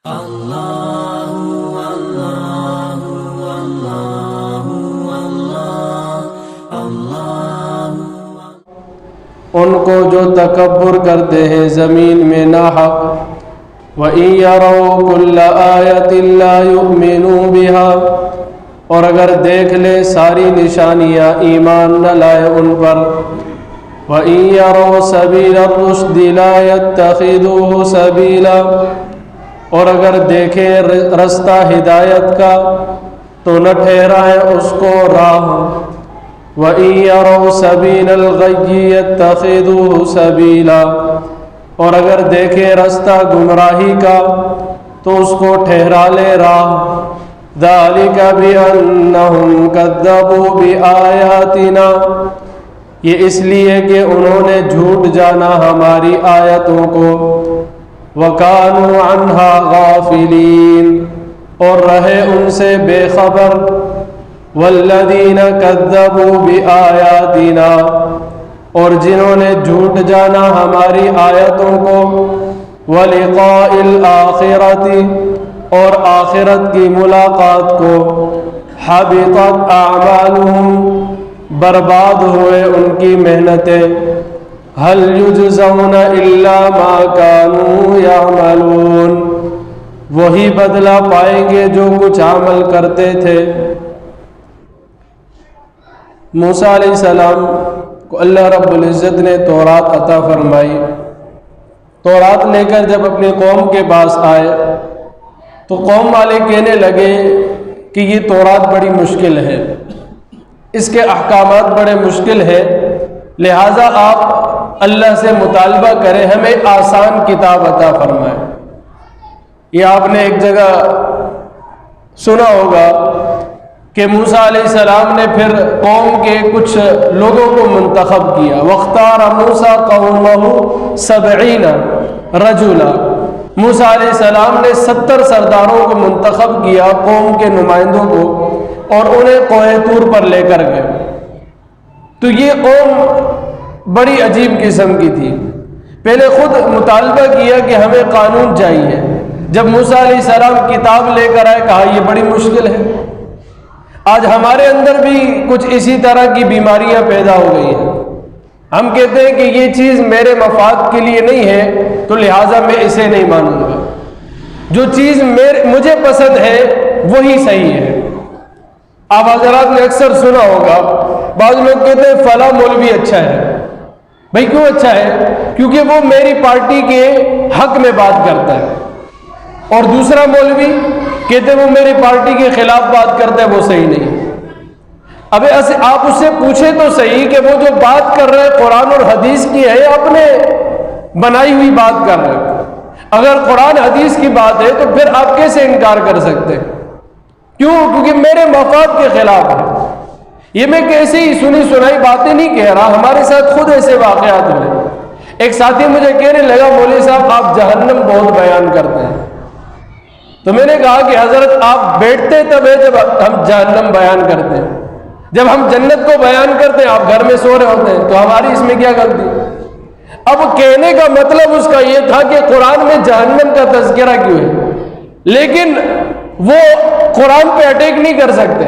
ان کو جو تکبر کرتے ہیں زمین میں ناحق، وَإِن يَرَوْا كُلَّ آيَةٍ لَا يُؤْمِنُوا بِهَا، اور اگر دیکھ لے ساری نشانیاں ایمان نہ لائے ان پر، وَإِن يَرَوْا سَبِيلَ الرُّشْدِ لَا يَتَّخِذُوهُ سَبِيلًا، اور اگر دیکھیں رستہ ہدایت کا تو نہ ٹھہرائیں اس کو راہ، وَإِن يَرَوْا سَبِيلَ الْغَيِّ يَتَّخِذُوهُ سَبِيلًا، اور اگر دیکھیں رستہ گمراہی کا تو اس کو ٹھہرا لے راہ، ذَلِكَ بِأَنَّهُمْ كَذَّبُوا بِآيَاتِنَا، یہ اس لیے کہ انہوں نے جھوٹ جانا ہماری آیتوں کو، وَكَانُوا عَنْهَا غَافِلِينَ، اور رہے ان سے بے خبر، وَالَّذِينَ كَذَّبُوا بِآيَاتِنَا، اور جنہوں نے جھوٹ جانا ہماری آیتوں کو، وَلِقَاءِ الْآخِرَةِ، اور آخرت کی ملاقات کو، حَبِطَتْ أَعْمَالُهُمْ، برباد ہوئے ان کی محنتیں، هَلْ يُجْزَوْنَ إِلَّا مَا كَانُوا يَعْمَلُونَ، وہی بدلہ پائیں گے جو کچھ عمل کرتے تھے۔ موسیٰ علیہ السلام کو اللہ رب العزت نے تورات عطا فرمائی۔ تورات لے کر جب اپنی قوم کے پاس آئے تو قوم والے کہنے لگے کہ یہ تورات بڑی مشکل ہے، اس کے احکامات بڑے مشکل ہیں، لہٰذا آپ اللہ سے مطالبہ کریں ہمیں آسان کتاب عطا فرمائیں۔ یہ آپ نے ایک جگہ سنا ہوگا کہ موسیٰ علیہ السلام نے پھر قوم کے کچھ لوگوں کو منتخب کیا، وَاخْتَارَ مُوسَىٰ قَوْمَهُ 70 رَجُلًا، موسیٰ علیہ السلام نے 70 سرداروں کو منتخب کیا، قوم کے نمائندوں کو، اور انہیں کوہ طور پر لے کر گئے۔ تو یہ قوم بڑی عجیب قسم کی تھی، پہلے خود مطالبہ کیا کہ ہمیں قانون چاہیے، جب موسیٰ علیہ السلام کتاب لے کر آئے کہا یہ بڑی مشکل ہے۔ آج ہمارے اندر بھی کچھ اسی طرح کی بیماریاں پیدا ہو گئی ہیں، ہم کہتے ہیں کہ یہ چیز میرے مفاد کے لیے نہیں ہے تو لہٰذا میں اسے نہیں مانوں گا، جو چیز مجھے پسند ہے وہی صحیح ہے۔ آپ حضرات نے اکثر سنا ہوگا بعض لوگ کہتے ہیں فلاں مولوی اچھا ہے، بھائی کیوں اچھا ہے؟ کیونکہ وہ میری پارٹی کے حق میں بات کرتا ہے، اور دوسرا مولوی کہتے ہیں وہ میری پارٹی کے خلاف بات کرتا ہے، وہ صحیح نہیں۔ اب آپ اس سے پوچھیں تو صحیح کہ وہ جو بات کر رہے ہیں قرآن اور حدیث کی ہے، اپنے بنائی ہوئی بات کر رہے ہیں۔ اگر قرآن حدیث کی بات ہے تو پھر آپ کیسے انکار کر سکتے ہیں؟ کیوں؟ کیونکہ میرے مفاد کے خلاف ہے۔ یہ میں کیسی ہی سنی سنائی باتیں نہیں کہہ رہا، ہمارے ساتھ خود ایسے واقعات ہوئے۔ ایک ساتھی مجھے کہنے لگا مولوی صاحب آپ جہنم بہت بیان کرتے ہیں، تو میں نے کہا کہ حضرت آپ بیٹھتے تب ہے جب ہم جہنم بیان کرتے ہیں، جب ہم جنت کو بیان کرتے ہیں آپ گھر میں سو رہے ہوتے ہیں، تو ہماری اس میں کیا غلطی؟ اب کہنے کا مطلب اس کا یہ تھا کہ قرآن میں جہنم کا تذکرہ کیوں ہے، لیکن وہ قرآن پہ اٹیک نہیں کر سکتے،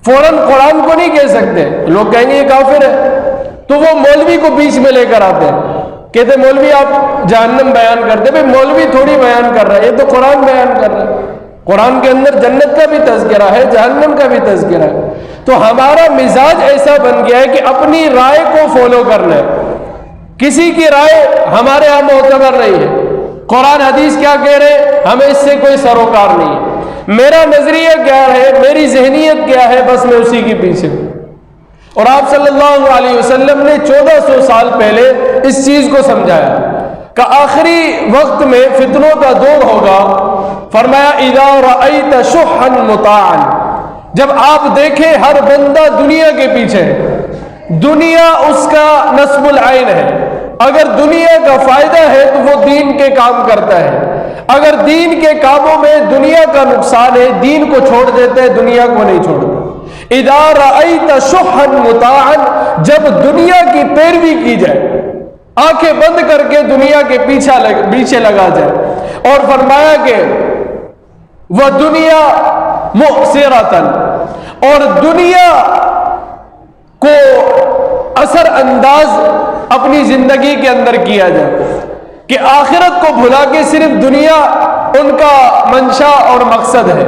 فوراً قرآن کو نہیں کہہ سکتے، لوگ کہیں گے یہ کافر ہے، تو وہ مولوی کو بیچ میں لے کر آتے ہیں، کہتے مولوی آپ جہنم بیان کرتے، بھئی مولوی تھوڑی بیان کر رہا ہے، یہ تو قرآن بیان کر رہا ہے، قرآن کے اندر جنت کا بھی تذکرہ ہے، جہنم کا بھی تذکرہ ہے۔ تو ہمارا مزاج ایسا بن گیا ہے کہ اپنی رائے کو فالو کرنا ہے، کسی کی رائے ہمارے ہاں معتبر نہیں ہے، قرآن حدیث کیا کہہ رہے ہمیں اس سے کوئی سروکار نہیں ہے، میرا نظریہ کیا ہے، میری ذہنیت کیا ہے، بس میں اسی کے پیچھے ہوں۔ اور آپ صلی اللہ علیہ وسلم نے 1400 سال پہلے اس چیز کو سمجھایا کہ آخری وقت میں فتنوں کا دور ہوگا، فرمایا اذا رأیت شحا مطاعا، جب آپ دیکھیں ہر بندہ دنیا کے پیچھے، دنیا اس کا نصب العین ہے، اگر دنیا کا فائدہ ہے تو وہ دین کے کام کرتا ہے، اگر دین کے کاموں میں دنیا کا نقصان ہے دین کو چھوڑ دیتے ہیں، دنیا کو نہیں چھوڑتے۔ اذا رأیت شحا مطاعا، جب دنیا کی پیروی کی جائے، آنکھیں بند کر کے دنیا کے پیچھے لگا جائے، اور فرمایا کہ وہ دنیا مؤثرتن، اور دنیا کو اثر انداز اپنی زندگی کے اندر کیا جائے، کہ آخرت کو بھلا کے صرف دنیا ان کا منشا اور مقصد ہے۔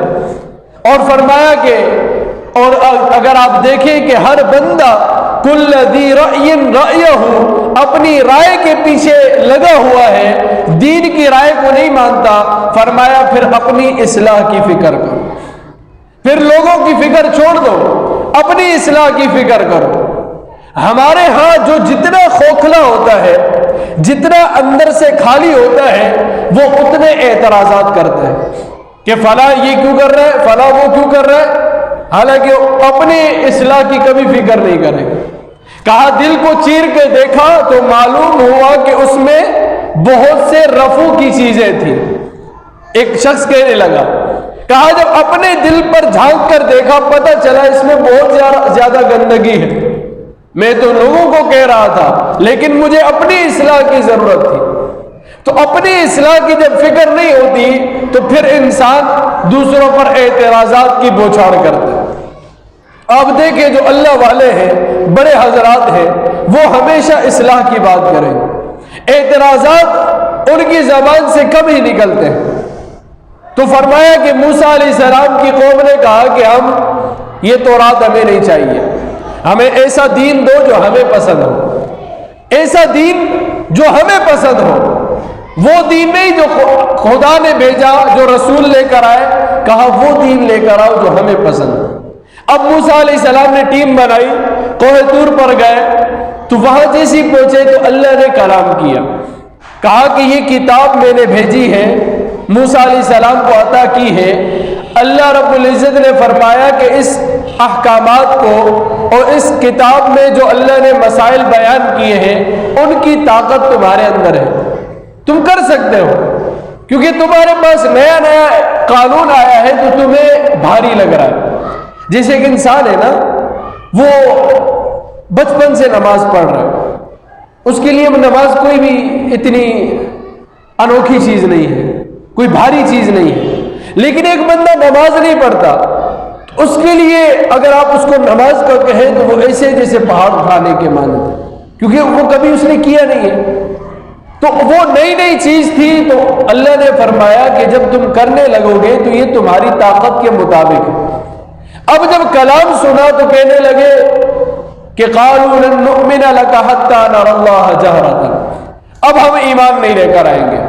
اور فرمایا کہ اور اگر آپ دیکھیں کہ ہر بندہ کل ذی رأی رأیہ، اپنی رائے کے پیچھے لگا ہوا ہے، دین کی رائے کو نہیں مانتا، فرمایا پھر اپنی اصلاح کی فکر کرو، پھر لوگوں کی فکر چھوڑ دو، اپنی اصلاح کی فکر کرو۔ ہمارے ہاں جو جتنا کھوکھلا ہوتا ہے، جتنا اندر سے خالی ہوتا ہے، وہ اتنے اعتراضات کرتے ہیں کہ فلاں یہ کیوں کر رہا ہے، فلاں وہ کیوں کر رہا ہے، حالانکہ اپنی اصلاح کی کبھی فکر نہیں کرے۔ کہا دل کو چیر کے دیکھا تو معلوم ہوا کہ اس میں بہت سے رفو کی چیزیں تھیں۔ ایک شخص کہنے لگا، کہا جب اپنے دل پر جھانک کر دیکھا پتہ چلا اس میں بہت زیادہ گندگی ہے۔ میں تو لوگوں کو کہہ رہا تھا لیکن مجھے اپنی اصلاح کی ضرورت تھی۔ تو اپنی اصلاح کی جب فکر نہیں ہوتی تو پھر انسان دوسروں پر اعتراضات کی بوچھاڑ کرتا ہے۔ آپ دیکھیں جو اللہ والے ہیں، بڑے حضرات ہیں، وہ ہمیشہ اصلاح کی بات کریں، اعتراضات ان کی زبان سے کم ہی نکلتے ہیں۔ تو فرمایا کہ موسیٰ علیہ السلام کی قوم نے کہا کہ ہم یہ تورات ہمیں نہیں چاہیے، ہمیں ایسا دین دو جو ہمیں پسند ہو، ایسا دین جو ہمیں پسند ہو، وہ دین نہیں جو خدا نے بھیجا، جو رسول لے کر آئے، کہا وہ دین لے کر آؤ جو ہمیں پسند ہو۔ اب موسیٰ علیہ السلام نے ٹیم بنائی، کوہ طور پر گئے، تو وہاں جیسی پہنچے تو اللہ نے کلام کیا، کہا کہ یہ کتاب میں نے بھیجی ہے، موسیٰ علیہ السلام کو عطا کی ہے۔ اللہ رب العزت نے فرمایا کہ اس احکامات کو اور اس کتاب میں جو اللہ نے مسائل بیان کیے ہیں ان کی طاقت تمہارے اندر ہے، تم کر سکتے ہو، کیونکہ تمہارے پاس نیا نیا قانون آیا ہے تو تمہیں بھاری لگ رہا ہے۔ جیسے ایک انسان ہے نا، وہ بچپن سے نماز پڑھ رہا ہے، اس کے لیے نماز کوئی بھی اتنی انوکھی چیز نہیں ہے، کوئی بھاری چیز نہیں ہے، لیکن ایک بندہ نماز نہیں پڑھتا تو اس کے لیے اگر آپ اس کو نماز کا کہیں تو وہ ایسے جیسے پہاڑ اٹھانے کے مانند ہے، کیونکہ وہ کبھی اس نے کیا نہیں ہے، تو وہ نئی نئی چیز تھی۔ تو اللہ نے فرمایا کہ جب تم کرنے لگو گے تو یہ تمہاری طاقت کے مطابق ہے۔ اب جب کلام سنا تو کہنے لگے کہ قالوا لن نؤمن لك حتى نرى الله جهرة، اب ہم ایمان نہیں لے کر آئیں گے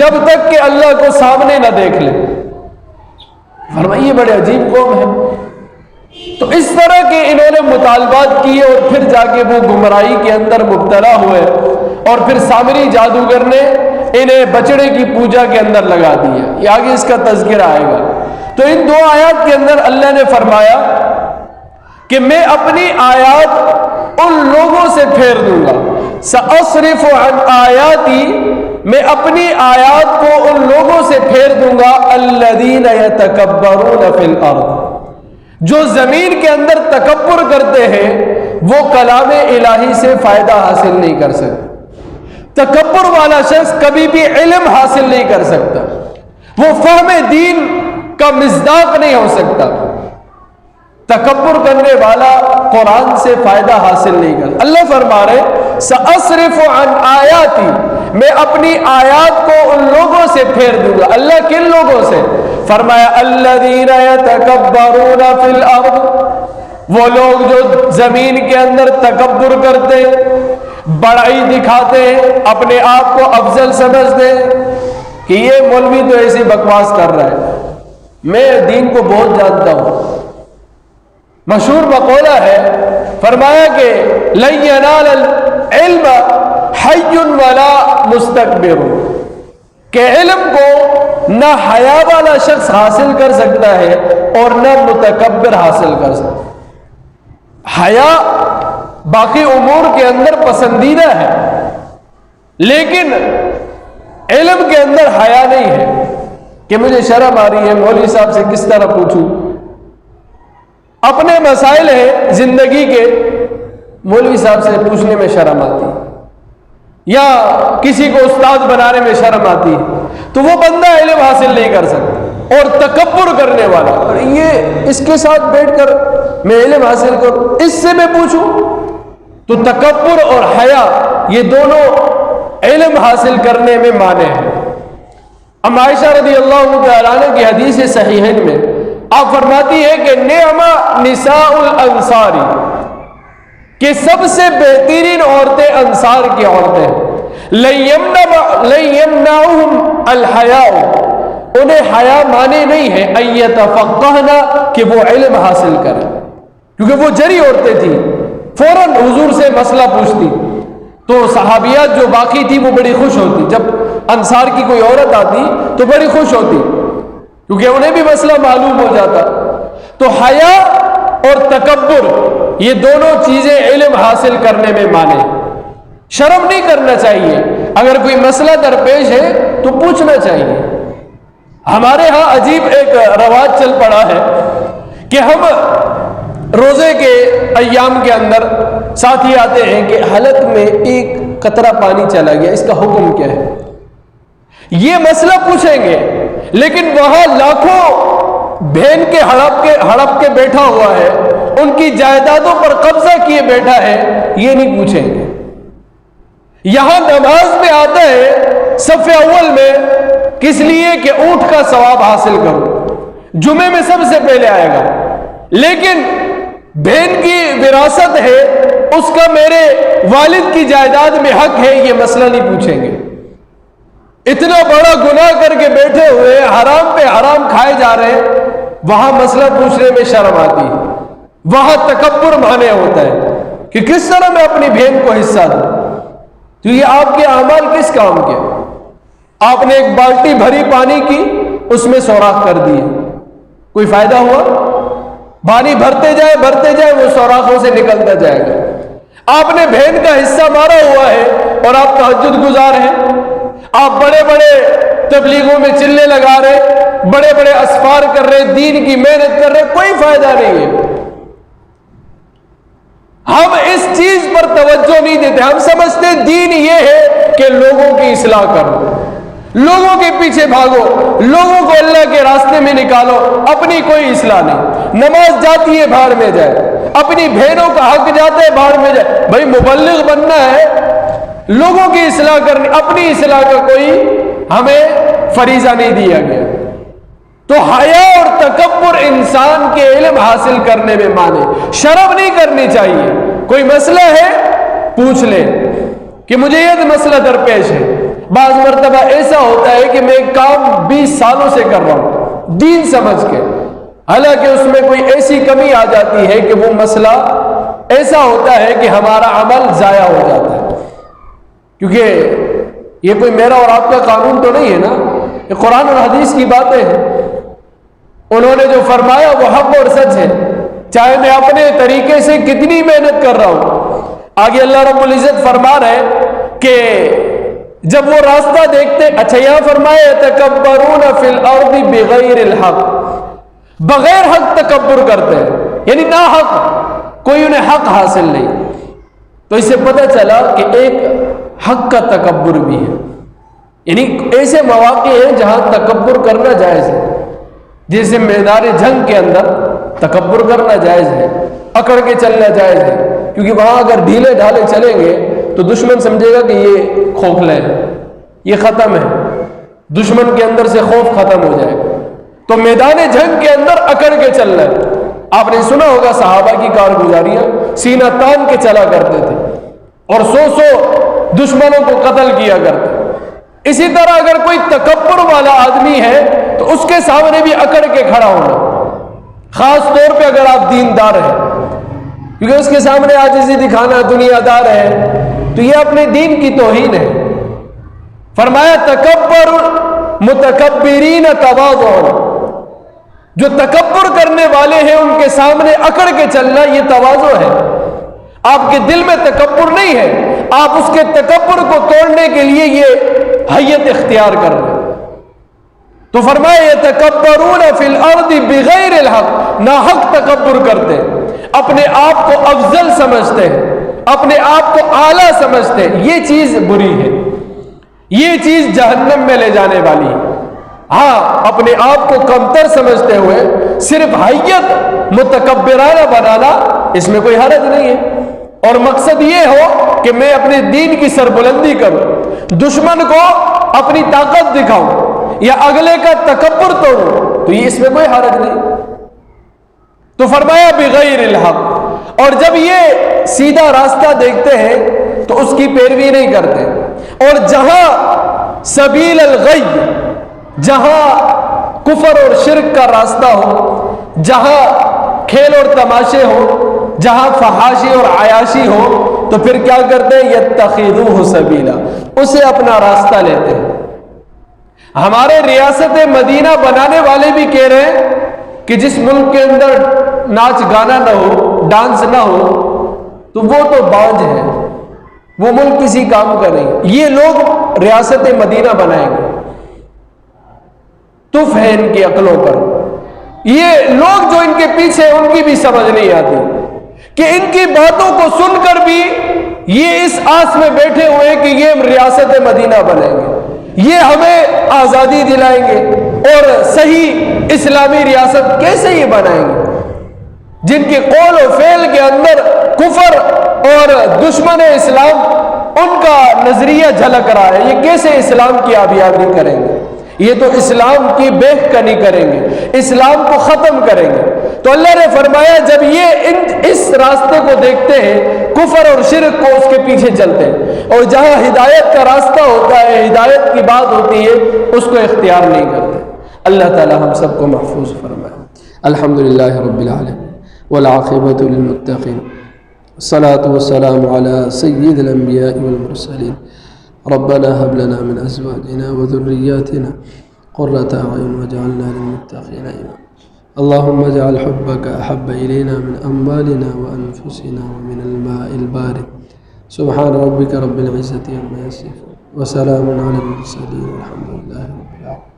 جب تک کہ اللہ کو سامنے نہ دیکھ لیں۔ فرمایا یہ بڑے عجیب قوم ہے۔ تو اس طرح کے انہوں نے مطالبات کیے اور پھر جا کے وہ گمراہی کے اندر مبتلا ہوئے، اور پھر سامری جادوگر نے انہیں بچڑے کی پوجا کے اندر لگا دیا۔ یہ آگے اس کا تذکرہ آئے گا۔ تو ان دو آیات کے اندر اللہ نے فرمایا کہ میں اپنی آیات ان لوگوں سے پھیر دوں گا، سأصرف عن آیاتی، میں اپنی آیات کو ان لوگوں سے پھیر دوں گا، الذین یتکبرون فی الارض، جو زمین کے اندر تکبر کرتے ہیں، وہ کلام الہی سے فائدہ حاصل نہیں کر سکتے۔ تکبر والا شخص کبھی بھی علم حاصل نہیں کر سکتا، وہ فہم دین کا مصداق نہیں ہو سکتا۔ تکبر کرنے والا قرآن سے فائدہ حاصل نہیں کرتا۔ اللہ فرما رہے سأصرف عن آیاتی، میں اپنی آیات کو ان لوگوں سے پھیر دوں گا۔ اللہ کن لوگوں سے؟ فرمایا الذین یتکبرون فی الارض، وہ لوگ جو زمین کے اندر تکبر کرتے، بڑائی دکھاتے ہیں، اپنے آپ کو افضل سمجھتے کہ یہ مولوی تو ایسی بکواس کر رہا ہے، میں دین کو بہت جانتا ہوں۔ مشہور مقولہ ہے، فرمایا کہ لن ینال العلم حی ولا مستکبر، کہ علم کو نہ حیا والا شخص حاصل کر سکتا ہے اور نہ متکبر حاصل کر سکتا ہے۔ حیا باقی امور کے اندر پسندیدہ ہے، لیکن علم کے اندر حیا نہیں ہے کہ مجھے شرم آ رہی ہے مولوی صاحب سے کس طرح پوچھوں، اپنے مسائل ہیں زندگی کے، مولوی صاحب سے پوچھنے میں شرم آتی، یا کسی کو استاد بنانے میں شرم آتی، تو وہ بندہ علم حاصل نہیں کر سکتا۔ اور تکبر کرنے والا، اور یہ اس کے ساتھ بیٹھ کر میں علم حاصل کروں، اس سے میں پوچھوں، تو تکبر اور حیا یہ دونوں علم حاصل کرنے میں مانے ہیں۔ ام عائشہ رضی اللہ تعالیٰ عنہ کی حدیث صحیحین میں آپ فرماتی ہے کہ نعم نساء الانصار، کہ سب سے بہترین عورتیں انصار کی عورتیں ہیں، لن يمنعهم الحیاء، انہیں حیا مانے نہیں ہے، ان یتفقہنا، کہ وہ علم حاصل کریں، کیونکہ وہ جری عورتیں تھیں، فوراً حضور سے مسئلہ پوچھتی، تو صحابیات جو باقی تھی وہ بڑی خوش ہوتی، جب انصار کی کوئی عورت آتی تو بڑی خوش ہوتی، کیونکہ انہیں بھی مسئلہ معلوم ہو جاتا۔ تو حیا اور تکبر یہ دونوں چیزیں علم حاصل کرنے میں مانے۔ شرم نہیں کرنا چاہیے، اگر کوئی مسئلہ درپیش ہے تو پوچھنا چاہیے۔ ہمارے ہاں عجیب ایک رواج چل پڑا ہے کہ ہم روزے کے ایام کے اندر ساتھی آتے ہیں کہ حلق میں ایک قطرہ پانی چلا گیا، اس کا حکم کیا ہے؟ یہ مسئلہ پوچھیں گے، لیکن وہاں لاکھوں بہن کے ہڑپ کے بیٹھا ہوا ہے، ان کی جائیدادوں پر قبضہ کیے بیٹھا ہے، یہ نہیں پوچھیں گے۔ یہاں نماز میں آتا ہے صف اول میں، کس لیے کہ اونٹ کا ثواب حاصل کرو، جمعے میں سب سے پہلے آئے گا، لیکن بہن کی وراثت ہے، اس کا میرے والد کی جائیداد میں حق ہے، یہ مسئلہ نہیں پوچھیں گے۔ اتنا بڑا گناہ کر کے بیٹھے ہوئے، حرام پہ حرام کھائے جا رہے ہیں، وہاں مسئلہ پوچھنے میں شرم آتی ہے، وہاں تکبر مانے ہوتا ہے کہ کس طرح میں اپنی بہن کو حصہ دوں۔ تو یہ آپ کے اعمال کس کام کے؟ آپ نے ایک بالٹی بھری پانی کی، اس میں سوراخ کر دیے، کوئی فائدہ ہوا؟ پانی بھرتے جائے وہ سوراخوں سے نکلتا جائے گا۔ آپ نے بہن کا حصہ مارا ہوا ہے اور آپ تہجد گزار ہیں، آپ بڑے بڑے تبلیغوں میں چلے لگا رہے، بڑے بڑے اسفار کر رہے، دین کی محنت کر رہے، کوئی فائدہ نہیں ہے۔ ہم اس چیز پر توجہ نہیں دیتے، ہم سمجھتے دین یہ ہے کہ لوگوں کی اصلاح کرو، لوگوں کے پیچھے بھاگو، لوگوں کو اللہ کے راستے میں نکالو، اپنی کوئی اصلاح نہیں۔ نماز جاتی ہے بھاڑ میں جائے، اپنی بہنوں کا حق جاتا ہے بھاڑ میں جائے، بھائی مبلغ بننا ہے، لوگوں کی اصلاح کرنی، اپنی اصلاح کا کوئی ہمیں فریضہ نہیں دیا گیا۔ تو حیا اور تکبر انسان کے علم حاصل کرنے میں مانے، شرم نہیں کرنی چاہیے۔ کوئی مسئلہ ہے پوچھ لے کہ مجھے یہ مسئلہ درپیش ہے۔ بعض مرتبہ ایسا ہوتا ہے کہ میں کام 20 سالوں سے کر رہا ہوں دین سمجھ کے، حالانکہ اس میں کوئی ایسی کمی آ جاتی ہے کہ وہ مسئلہ ایسا ہوتا ہے کہ ہمارا عمل ضائع ہو جاتا ہے، کیونکہ یہ کوئی میرا اور آپ کا قانون تو نہیں ہے نا، یہ قرآن اور حدیث کی باتیں ہیں۔ انہوں نے جو فرمایا وہ حق اور سچ ہے، چاہے میں اپنے طریقے سے کتنی محنت کر رہا ہوں۔ آگے اللہ رب العزت فرما رہے کہ جب وہ راستہ دیکھتے، اچھا یہاں فرمایا یتکبرون فی الارض بغیر الحق، بغیر حق تکبر کرتے ہیں، یعنی نا حق، کوئی انہیں حق حاصل نہیں۔ تو اس سے پتہ چلا کہ ایک حق کا تکبر بھی ہے، یعنی ایسے مواقع ہیں جہاں تکبر کرنا جائز ہے، جیسے میدان جنگ کے اندر تکبر کرنا جائز ہے، اکڑ کے چلنا جائز ہے، کیونکہ وہاں اگر ڈھیلے ڈھالے چلیں گے تو دشمن سمجھے گا کہ یہ کھوکھلے ہیں، یہ ختم ہے، دشمن کے اندر سے خوف ختم ہو جائے گا۔ تو میدان جنگ کے اندر اکڑ کے چلنا ہے۔ آپ نے سنا ہوگا صحابہ کی کارگزاریاں، سینہ تان کے چلا کرتے تھے اور 100 دشمنوں کو قتل کیا کرتے۔ اسی طرح اگر کوئی تکبر والا آدمی ہے تو اس کے سامنے بھی اکڑ کے کھڑا ہونا، خاص طور پہ اگر آپ دیندار ہیں، کیونکہ اس کے سامنے عاجزی دکھانا، دنیا دار ہے، تو یہ اپنے دین کی توہین ہے۔ فرمایا تکبر متکبرین تواضع، جو تکبر کرنے والے ہیں ان کے سامنے اکڑ کے چلنا یہ تواضع ہے۔ آپ کے دل میں تکبر نہیں ہے، آپ اس کے تکبر کو توڑنے کے لیے یہ حیت اختیار کر رہے ہیں۔ تو فرمایا یتکبرون فی الارض بغیر الحق، ناحق تکبر کرتے ہیں، اپنے آپ کو افضل سمجھتے ہیں، اپنے آپ کو اعلیٰ سمجھتے ہیں، یہ چیز بری ہے۔ یہ چیز جہنم میں لے جانے والی ہے۔ ہاں، اپنے آپ کو کمتر سمجھتے ہوئے صرف حیت متکبرانہ بنانا، اس میں کوئی حرج نہیں ہے، اور مقصد یہ ہو کہ میں اپنے دین کی سربلندی کروں، دشمن کو اپنی طاقت دکھاؤں یا اگلے کا تکبر توڑوں، تو یہ اس میں کوئی حرج نہیں۔ تو فرمایا بغیر الحق، اور جب یہ سیدھا راستہ دیکھتے ہیں تو اس کی پیروی نہیں کرتے، اور جہاں سبیل الغی، جہاں کفر اور شرک کا راستہ ہو، جہاں کھیل اور تماشے ہو، جہاں فحاشی اور عیاشی ہو، تو پھر کیا کرتے ہیں؟ یتخذوہ سبیلا، اسے اپنا راستہ لیتے ہیں۔ ہمارے ریاست مدینہ بنانے والے بھی کہہ رہے ہیں کہ جس ملک کے اندر ناچ گانا نہ ہو، ڈانس نہ ہو، تو وہ تو بانج ہے، وہ ملک کسی کام کا نہیں۔ یہ لوگ ریاست مدینہ بنائیں گے، تف ہے ان کی عقلوں پر۔ یہ لوگ جو ان کے پیچھے، ان کی بھی سمجھ نہیں آتی کہ ان کی باتوں کو سن کر بھی یہ اس آس میں بیٹھے ہوئے کہ یہ ریاست مدینہ بنائیں گے، یہ ہمیں آزادی دلائیں گے، اور صحیح اسلامی ریاست کیسے یہ بنائیں گے جن کے قول و فعل کے اندر کفر اور دشمن اسلام ان کا نظریہ جھلک رہا ہے؟ یہ کیسے اسلام کی آبیاری کریں گے؟ یہ تو اسلام کی بہکنی کریں گے، اسلام کو ختم کریں گے۔ تو اللہ نے فرمایا جب یہ اس راستے کو دیکھتے ہیں، کفر اور شرک کو، اس کے پیچھے چلتے ہیں، اور جہاں ہدایت کا راستہ ہوتا ہے، ہدایت کی بات ہوتی ہے، اس کو اختیار نہیں کرتے۔ اللہ تعالی ہم سب کو محفوظ فرمائے۔ الحمدللہ رب العالمین والعاقبۃ للمتقین، الصلاۃ والسلام علی سید الانبیاء والمرسلین، ربنا هب لنا من ازواجنا وذرياتنا قرة اعين واجعلنا للمتقين اماما، اللهم اجعل حبك احب الينا من اموالنا وانفسنا ومن الماء البارد، سبحان ربك رب العزة عما يصفون وسلام على المرسلين والحمد لله رب العالمين۔